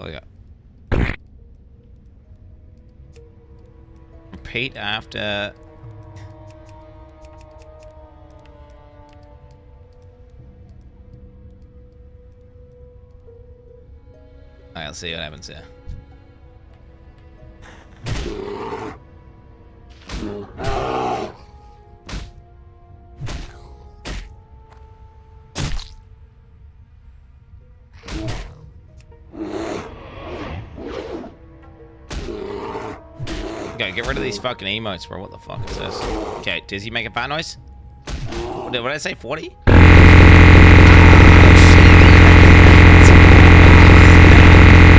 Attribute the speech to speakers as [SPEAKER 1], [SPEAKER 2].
[SPEAKER 1] What we got? Repeat after. Alright, let's see what happens here. Okay, get rid of these fucking emotes, bro. What the fuck is this? Okay, does he make a bat noise? What did I say? 40?